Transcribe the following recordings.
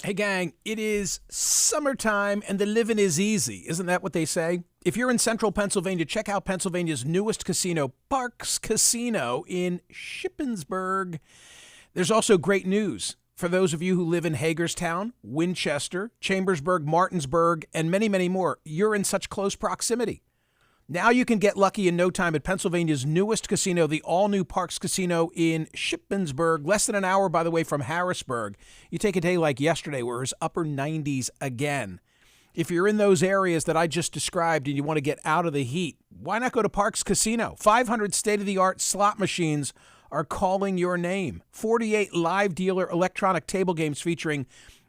Hey, gang, it is summertime and the living is easy. Isn't that what they say? If you're in central Pennsylvania, check out Pennsylvania's newest casino, Parks Casino in Shippensburg. There's also great news for those of you who live in Hagerstown, Winchester, Chambersburg, Martinsburg, and many, many more. You're in such close proximity. Now you can get lucky in no time at Pennsylvania's newest casino, the all-new Parks Casino in Shippensburg, less than an hour, by the way, from Harrisburg. You take a day like yesterday where it was upper 90s again. If you're in those areas that I just described and you want to get out of the heat, why not go to Parks Casino? 500 state-of-the-art slot machines are calling your name. 48 live dealer electronic table games featuring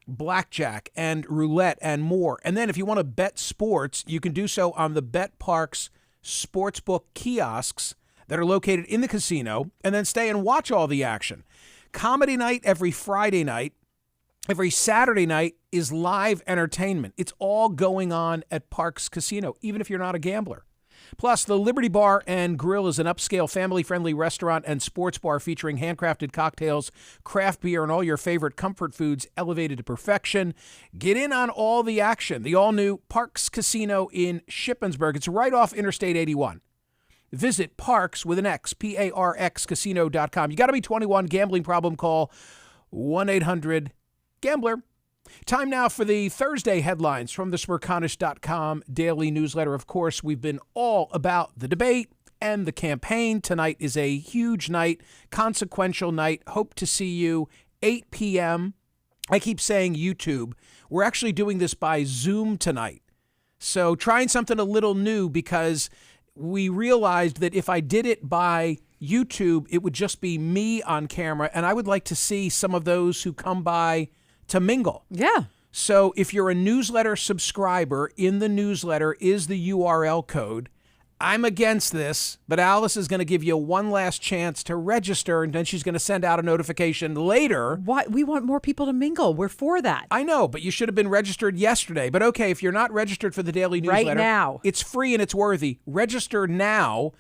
blackjack and roulette and more. And then if you want to bet sports, you can do so on the Bet Parks sportsbook kiosks that are located in the casino, and then stay and watch all the action. Comedy night every Friday night. Every Saturday night is live entertainment. It's all going on at Parks Casino, even if you're not a gambler. Plus, the Liberty Bar and Grill is an upscale, family-friendly restaurant and sports bar featuring handcrafted cocktails, craft beer, and all your favorite comfort foods elevated to perfection. Get in on all the action. The all-new Parks Casino in Shippensburg. It's right off Interstate 81. Visit Parks with an X, P-A-R-X, casino.com. You got to be 21. Gambling problem, call 1-800-GAMBLER. Time now for the Thursday headlines from the Smerconish.com daily newsletter. Of course, we've been all about the debate and the campaign. Tonight is a huge night, consequential night. Hope to see you 8 p.m. I keep saying YouTube. We're actually doing this by Zoom tonight. So trying something a little new because we realized that if I did it by YouTube, it would just be me on camera. And I would like to see some of those who come by to mingle. Yeah. So if you're a newsletter subscriber, in the newsletter is the URL code. I'm against this, but Alice is going to give you one last chance to register, and then she's going to send out a notification later. Why? We want more people to mingle. We're for that. I know, but you should have been registered yesterday. But okay, if you're not registered for the daily newsletter, right now, it's free and it's worthy. Register now,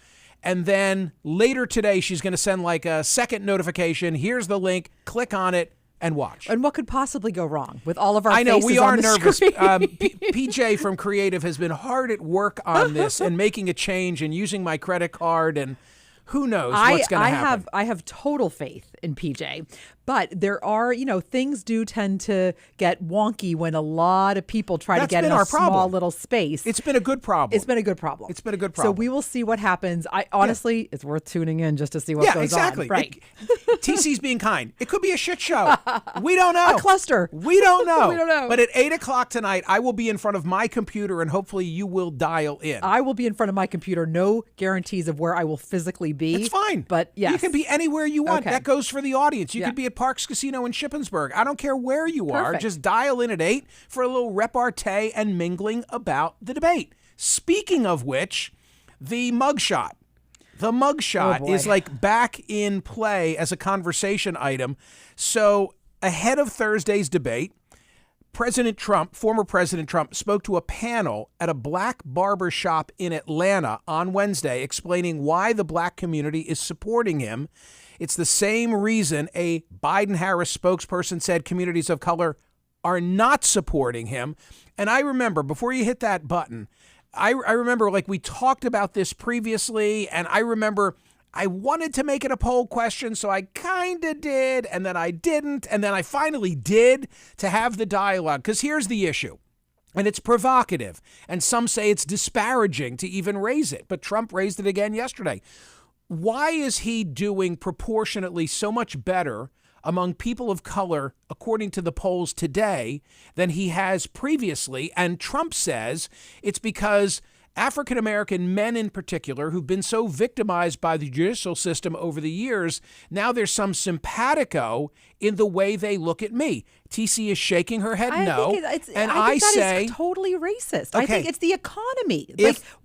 and then later today, she's going to send like a second notification. Here's the link. Click on it and watch. And what could possibly go wrong with all of our I know, faces we are on the nervous. screen? PJ from Creative has been hard at work on this and making a change and using my credit card, and who knows what's going to happen. I have total faith in PJ, but there are, things do tend to get wonky when a lot of people try to get in a small little space. It's been a good problem. It's been a good problem. So we will see what happens. Honestly, it's worth tuning in just to see what goes exactly. on. Right. TC's being kind. It could be a shit show. We don't know. A cluster. We don't know. We don't know. But at 8 o'clock tonight, I will be in front of my computer, and hopefully you will dial in. I will be in front of my computer. No guarantees of where I will physically be. It's fine. But yes. You can be anywhere you want. Okay. That goes for the audience. You could be at Parks Casino in Shippensburg. I don't care where you are. Perfect. Just dial in at 8 for a little repartee and mingling about the debate. Speaking of which, the mugshot. The mugshot is like back in play as a conversation item. So ahead of Thursday's debate, former President Trump, spoke to a panel at a black barber shop in Atlanta on Wednesday, explaining why the black community is supporting him. It's the same reason a Biden-Harris spokesperson said communities of color are not supporting him. And I remember, before you hit that button, I remember like we talked about this previously, and I remember I wanted to make it a poll question, so I kind of did, and then I didn't, and then I finally did to have the dialogue. Because here's the issue, and it's provocative, and some say it's disparaging to even raise it, but Trump raised it again yesterday. Why is he doing proportionately so much better among people of color, according to the polls today, than he has previously? And Trump says it's because African-American men in particular, who've been so victimized by the judicial system over the years, now there's some simpatico in the way they look at me. TC is shaking her head no. I think that is totally racist. Okay. I think it's the economy.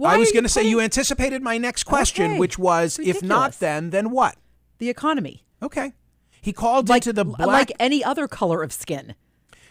I was going to say, you anticipated my next question, which was, if not then what? The economy. Okay. He called into the black... Like any other color of skin.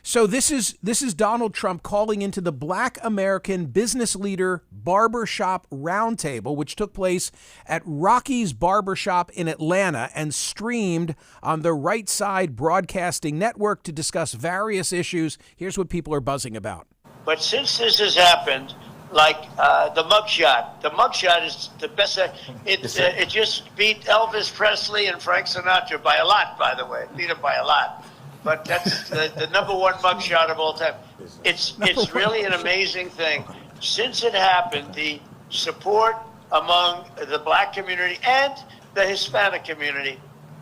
So this is Donald Trump calling into the Black American Business Leader Barbershop Roundtable, which took place at Rocky's Barbershop in Atlanta and streamed on the Right Side Broadcasting Network to discuss various issues. Here's what people are buzzing about. But since this has happened, like the mugshot is the best. It just beat Elvis Presley and Frank Sinatra by a lot, by the way. Beat them by a lot. But that's the number one mugshot of all time. It's really an amazing thing. Since it happened, the support among the black community and the Hispanic community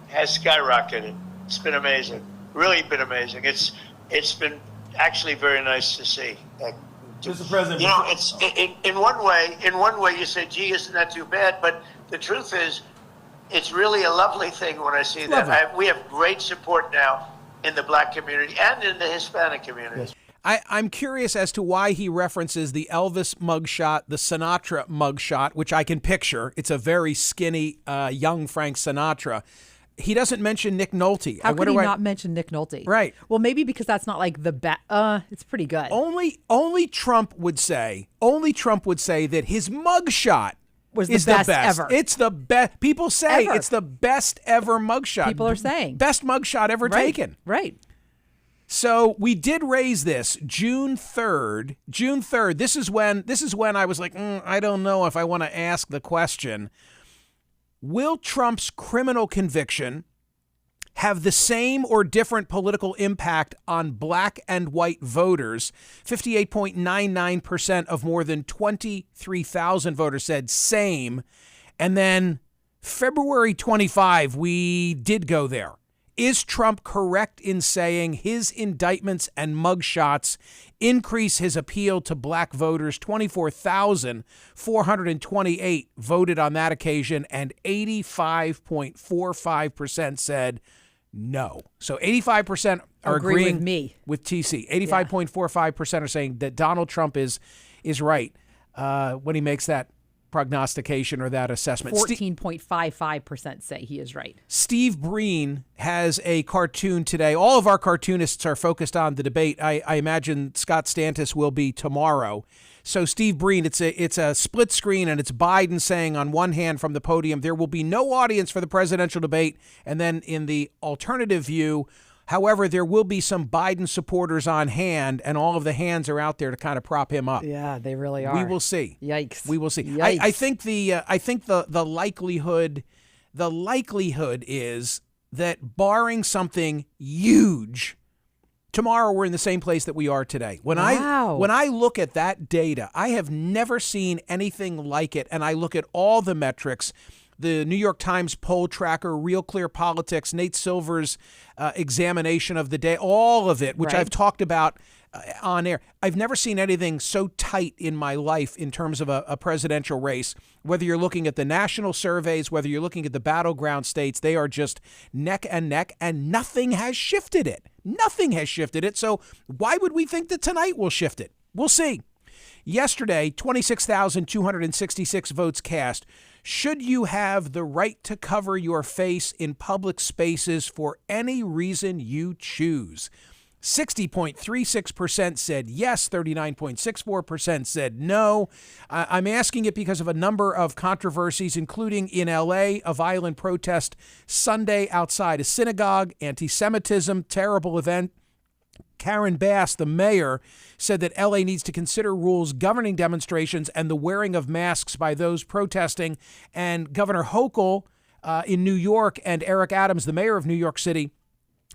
has skyrocketed. It's been amazing. Really been amazing. It's been actually very nice to see. Mr. President, you know, it's in one way you say, gee, isn't that too bad? But the truth is, it's really a lovely thing when I see that. We have great support now in the black community and in the Hispanic community. Yes. I'm curious as to why he references the Elvis mugshot, the Sinatra mugshot, which I can picture. It's a very skinny, young Frank Sinatra. He doesn't mention Nick Nolte. How could he not mention Nick Nolte? Right. Well, maybe because that's not like the best. It's pretty good. Only Trump would say that his mugshot was the best ever. It's the best. People say it's the best ever mugshot. People are saying best mugshot ever taken. Right. So we did raise this June 3rd. This is when I was like, I don't know if I want to ask the question. Will Trump's criminal conviction have the same or different political impact on black and white voters? 58.99% of more than 23,000 voters said same. And then February 25, we did go there. Is Trump correct in saying his indictments and mugshots increase his appeal to black voters? 24,428 voted on that occasion, and 85.45% said no. So 85% are agreeing with me. With TC. 85.45% are saying that Donald Trump is right when he makes that prognostication or that assessment. 14.55% say he is right. Steve Breen has a cartoon today. All of our cartoonists are focused on the debate. I imagine Scott Stantis will be tomorrow. So Steve Breen, it's a split screen, and it's Biden saying on one hand from the podium, there will be no audience for the presidential debate. And then in the alternative view, however, there will be some Biden supporters on hand, and all of the hands are out there to kind of prop him up. Yeah, they really are. We will see. Yikes. We will see. Yikes. I think the likelihood is that barring something huge, tomorrow we're in the same place that we are today. When I look at that data, I have never seen anything like it, and I look at all the metrics. The New York Times poll tracker, Real Clear Politics, Nate Silver's examination of the day, all of it, which I've talked about on air. I've never seen anything so tight in my life in terms of a presidential race. Whether you're looking at the national surveys, whether you're looking at the battleground states, they are just neck and neck, and nothing has shifted it. Nothing has shifted it. So why would we think that tonight will shift it? We'll see. Yesterday, 26,266 votes cast. Should you have the right to cover your face in public spaces for any reason you choose? 60.36% said yes, 39.64% said no. I'm asking it because of a number of controversies, including in L.A., a violent protest Sunday outside a synagogue, anti-Semitism, terrible event. Karen Bass, the mayor, said that L.A. needs to consider rules governing demonstrations and the wearing of masks by those protesting. And Governor Hochul in New York and Eric Adams, the mayor of New York City,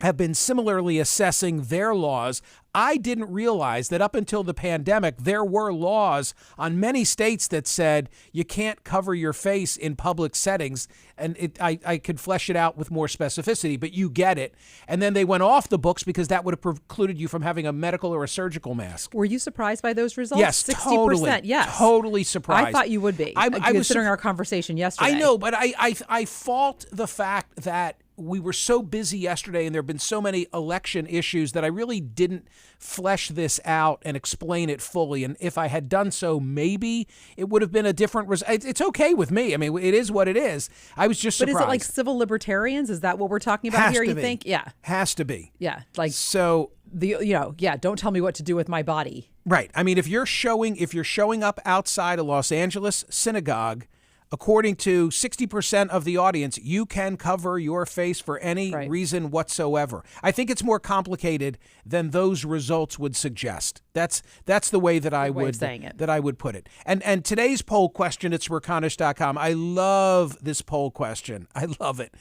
have been similarly assessing their laws. I didn't realize that up until the pandemic, there were laws on many states that said you can't cover your face in public settings. And I could flesh it out with more specificity, but you get it. And then they went off the books because that would have precluded you from having a medical or a surgical mask. Were you surprised by those results? Yes, 60%, totally. Yes. Totally surprised. I thought you would be, considering our conversation yesterday. I know, but I fault the fact that we were so busy yesterday and there have been so many election issues that I really didn't flesh this out and explain it fully. And if I had done so, maybe it would have been a different result. It's okay with me. I mean, it is what it is. I was just surprised. But is it like civil libertarians? Is that what we're talking about here, you think? Yeah. Has to be. Yeah. Like, so don't tell me what to do with my body. Right. I mean, if you're showing up outside a Los Angeles synagogue, according to 60% of the audience, you can cover your face for any reason whatsoever. I think it's more complicated than those results would suggest. That's the way that I would put it. And today's poll question at Smerconish.com. I love this poll question. I love it.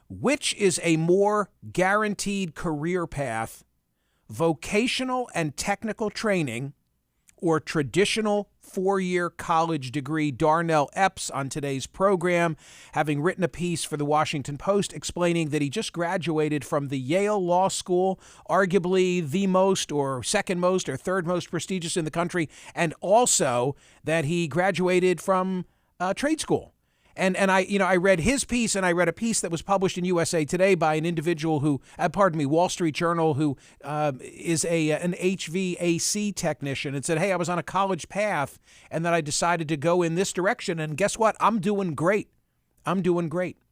Which is a more guaranteed career path, vocational and technical training, or traditional 4-year college degree? Darnell Epps on today's program, having written a piece for the Washington Post explaining that he just graduated from the Yale Law School, arguably the most or second most or third most prestigious in the country, and also that he graduated from trade school. And I read his piece, and I read a piece that was published in USA Today by an individual who, Wall Street Journal, who is an HVAC technician, and said, hey, I was on a college path, and then I decided to go in this direction, and guess what? I'm doing great.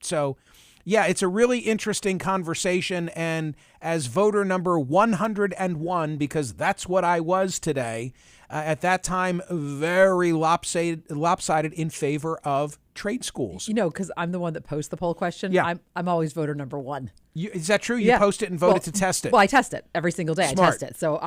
So, yeah, it's a really interesting conversation, and as voter number 101, because that's what I was today, at that time, very lopsided in favor of trade schools. Because I'm the one that posts the poll question. Yeah. I'm always voter number 1. Is that true? You post it and vote it to test it? Well, I test it every single day. Smart. I test it. So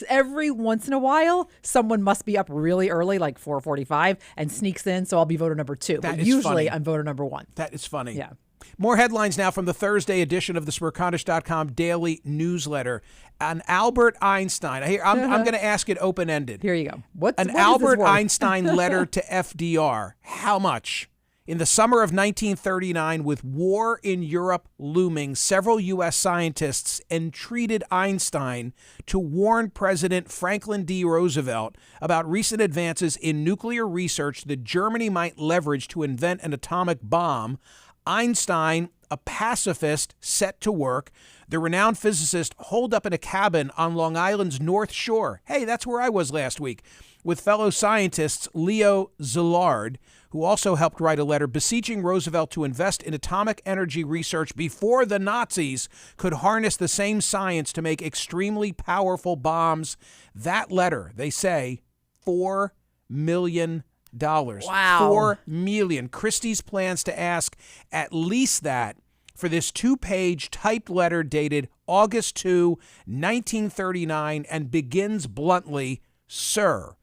every once in a while, someone must be up really early, like 4:45, and sneaks in. So I'll be voter number 2. But usually I'm voter number 1. That is funny. Yeah. More headlines now from the Thursday edition of the Smerconish.com daily newsletter. An Albert Einstein. I'm going to ask it open-ended. Here you go. What Albert Einstein letter to FDR. How much? In the summer of 1939, with war in Europe looming, several U.S. scientists entreated Einstein to warn President Franklin D. Roosevelt about recent advances in nuclear research that Germany might leverage to invent an atomic bomb. Einstein, a pacifist, set to work. The renowned physicist holed up in a cabin on Long Island's North Shore. Hey, that's where I was last week, with fellow scientists Leo Szilard, who also helped write a letter beseeching Roosevelt to invest in atomic energy research before the Nazis could harness the same science to make extremely powerful bombs. That letter, they say, $4 million. Wow. $4 million. Christie's plans to ask at least that for this 2-page typed letter dated August 2, 1939, and begins bluntly, Sir,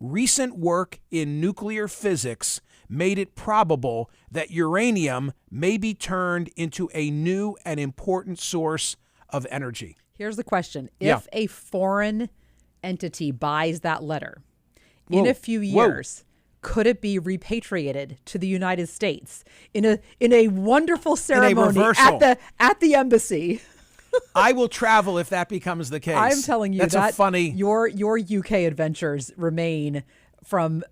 recent work in nuclear physics made it probable that uranium may be turned into a new and important source of energy. Here's the question. If a foreign entity buys that letter in a few years, could it be repatriated to the United States in a wonderful ceremony at the embassy? I will travel if that becomes the case. I'm telling you, that's funny. Your UK adventures remain, from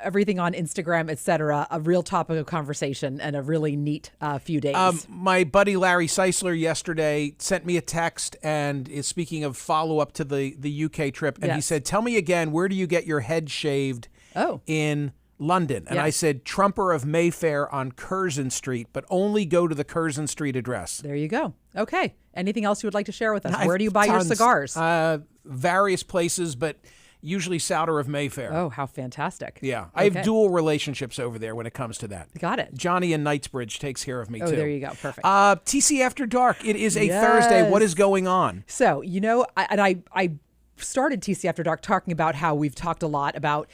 everything on Instagram, etc., a real topic of conversation and a really neat few days. My buddy Larry Seisler yesterday sent me a text and is speaking of follow-up to the UK trip, and he said, tell me again, where do you get your head shaved in London? And I said, Trumper of Mayfair on Curzon Street, but only go to the Curzon Street address. There you go. Okay. Anything else you would like to share with us? Where do you buy your cigars? Various places, but usually Souter of Mayfair. Oh, how fantastic. Yeah. I have dual relationships over there when it comes to that. Got it. Johnny in Knightsbridge takes care of me, too. Oh, there you go. Perfect. TC After Dark. It is a Thursday. What is going on? So, I started TC After Dark talking about how we've talked a lot about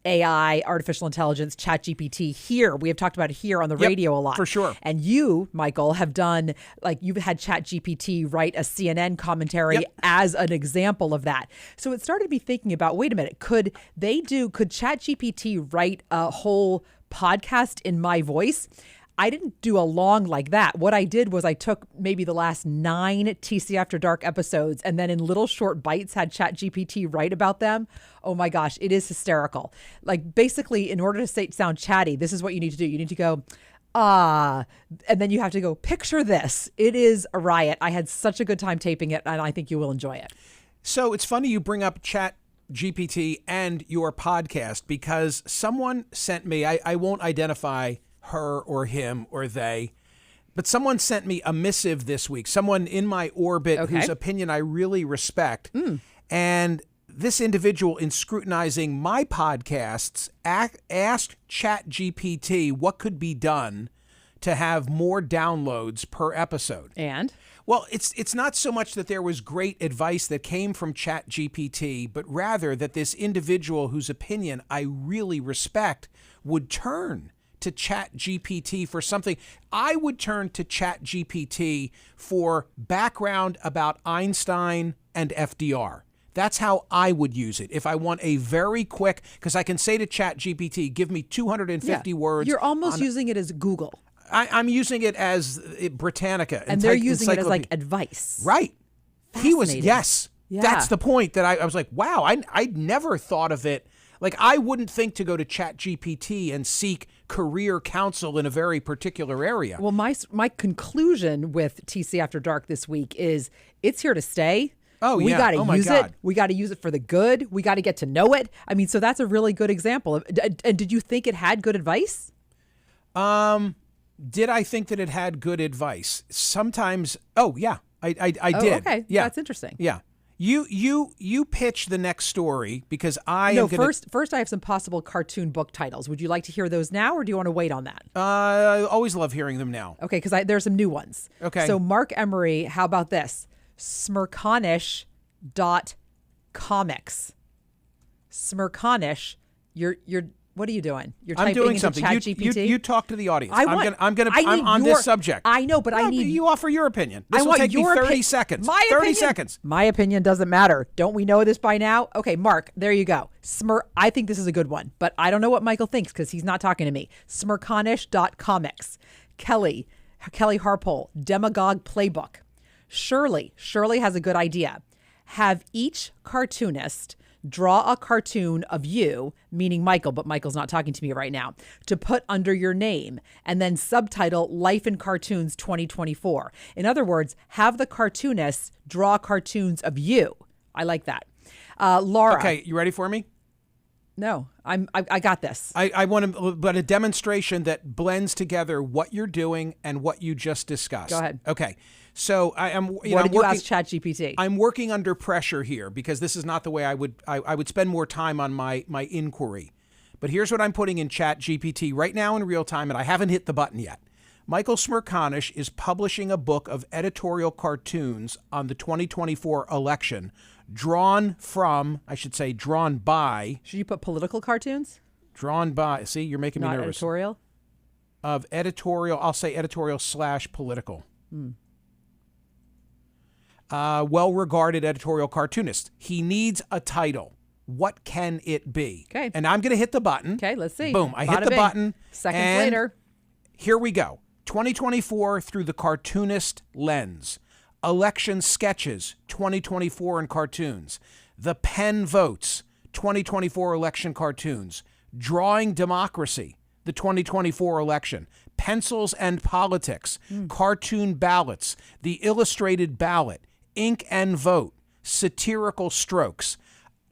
AI, artificial intelligence, ChatGPT here. We have talked about it here on the radio a lot. For sure. And you, Michael, have done, you've had ChatGPT write a CNN commentary as an example of that. So it started me thinking about, wait a minute, could ChatGPT write a whole podcast in my voice? I didn't do a long like that. What I did was I took maybe the last 9 TC After Dark episodes and then in little short bites had ChatGPT write about them. Oh my gosh, it is hysterical. Basically, in order to sound chatty, this is what you need to do. You need to go, and then you have to go picture this. It is a riot. I had such a good time taping it, and I think you will enjoy it. So it's funny you bring up Chat GPT and your podcast, because someone sent me, I won't identify her or him or they, but someone sent me a missive this week, someone in my orbit whose opinion I really respect. And this individual, in scrutinizing my podcasts, asked Chat GPT what could be done to have more downloads per episode. And? Well, it's not so much that there was great advice that came from Chat GPT, but rather that this individual whose opinion I really respect would turn to Chat GPT for something. I would turn to Chat GPT for background about Einstein and FDR. That's how I would use it. If I want a very quick, because I can say to Chat GPT, give me 250 words. You're almost using it as Google. I'm using it as Britannica. And they're using it as like advice. Right. He was, yes. Yeah. That's the point that I was like, wow, I'd never thought of it. Like, I wouldn't think to go to Chat GPT and seek career counsel in a very particular area. Well, my conclusion with TC After Dark this week is it's here to stay. We got to use it. We got to use it for the good. We got to get to know it. I mean, so that's a really good example. And did you think it had good advice? Did I think that it had good advice? Sometimes. Oh, yeah, I did. Okay. Yeah. That's interesting. Yeah. You pitch the next story, because first I have some possible cartoon book titles. Would you like to hear those now, or do you want to wait on that? I always love hearing them now. Okay, because there's some new ones. Okay. So Mark Emery, how about this? Smerconish.comics. Smerconish, you're what are you doing? You're typing doing into something. ChatGPT? You talk to the audience. I'm on this subject. I know, but I need you offer your opinion. This I will want take me your 30 seconds. My 30 opinion, seconds. My opinion doesn't matter. Don't we know this by now? Okay, Mark, there you go. I think this is a good one, but I don't know what Michael thinks because he's not talking to me. Smerconish.comics. Kelly Harpole, Demagogue Playbook. Shirley has a good idea. Have each cartoonist draw a cartoon of you, meaning Michael, but Michael's not talking to me right now, to put under your name, and then subtitle Life in Cartoons 2024. In other words, have the cartoonists draw cartoons of you. I like that. Laura. Okay, you ready for me? No, I got this. I want but a demonstration that blends together what you're doing and what you just discussed. Go ahead. Okay. So What did you ask ChatGPT? I'm working under pressure here, because this is not the way I would spend more time on my inquiry. But here's what I'm putting in ChatGPT right now in real time, and I haven't hit the button yet. Michael Smerconish is publishing a book of editorial cartoons on the 2024 election, drawn by. Should you put political cartoons? Drawn by. See, you're making me Not nervous. Editorial? Of editorial, I'll say editorial/political. Well-regarded editorial cartoonist. He needs a title. What can it be? Okay. And I'm going to hit the button. Okay, let's see. Boom. I hit Bada the bing. button. Seconds and later. Here we go. 2024 through the cartoonist lens. Election sketches, 2024 in cartoons. The Pen votes, 2024 election cartoons. Drawing democracy, the 2024 election. Pencils and politics, cartoon ballots, the illustrated ballot, ink and vote, satirical strokes.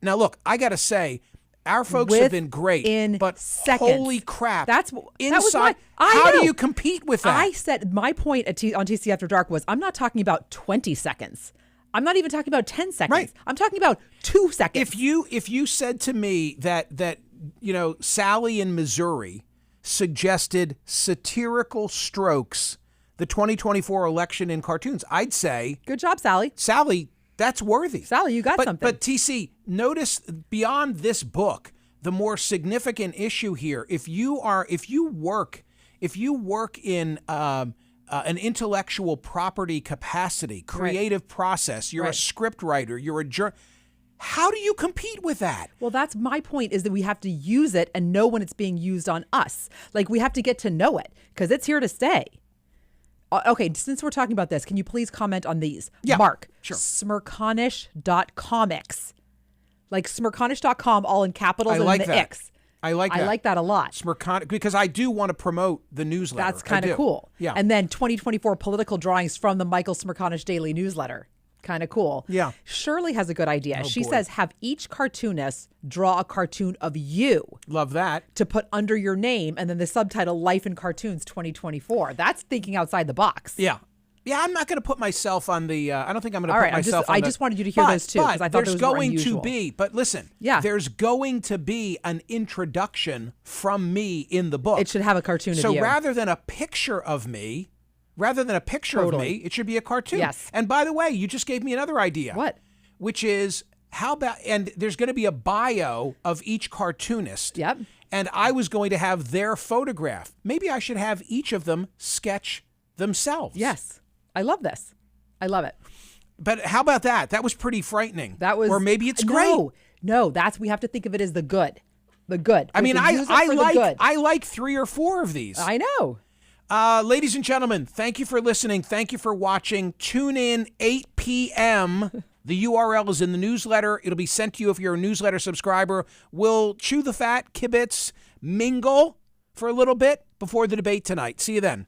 Now, look, I got to say, our folks have been great, but seconds. Holy crap. How do you compete with that? I said my point on TC After Dark was I'm not talking about 20 seconds. I'm not even talking about 10 seconds. Right. I'm talking about 2 seconds. If you said to me that Sally in Missouri suggested satirical strokes, the 2024 election in cartoons, I'd say, good job, Sally. Sally, that's worthy. Sally, you got something. But TC, notice beyond this book, the more significant issue here. If you work in an intellectual property capacity, creative process, you're a script writer, you're a how do you compete with that? Well, that's my point, is that we have to use it and know when it's being used on us. Like, we have to get to know it because it's here to stay. Okay, since we're talking about this, can you please comment on these? Yeah, Mark, sure. Smerconish.comics. Like Smerconish.com, all in capitals and like the that. X. I like that. I like that a lot. Smerconish, because I do want to promote the newsletter. That's kind of cool. Yeah. And then 2024 political drawings from the Michael Smerconish Daily Newsletter. Kind of cool. Yeah. Shirley has a good idea. She boy. says, have each cartoonist draw a cartoon of you Love that. to put under your name, and then the subtitle Life in Cartoons 2024. That's thinking outside the box. Yeah. Yeah, I'm not going to put myself on the. I don't think I'm going to All put right, myself I on the. just wanted you to hear those too, because I thought there's those were going unusual. to be. But listen, Yeah. there's going to be an introduction from me in the book. It should have a cartoon of So you. rather than a picture of me, Totally. it should be a cartoon. Yes. And by the way, you just gave me another idea. What? Which is, how about, and there's going to be a bio of each cartoonist. Yep. And I was going to have their photograph. Maybe I should have each of them sketch themselves. Yes. I love this. I love it. But how about that? That was pretty frightening. That was, or maybe it's great. No, we have to think of it as the good. The good. I We mean, can use it for the good. I like 3 or 4 of these. I know. Ladies and gentlemen, thank you for listening. Thank you for watching. Tune in 8 p.m. The URL is in the newsletter. It'll be sent to you if you're a newsletter subscriber. We'll chew the fat, kibitz, mingle for a little bit before the debate tonight. See you then.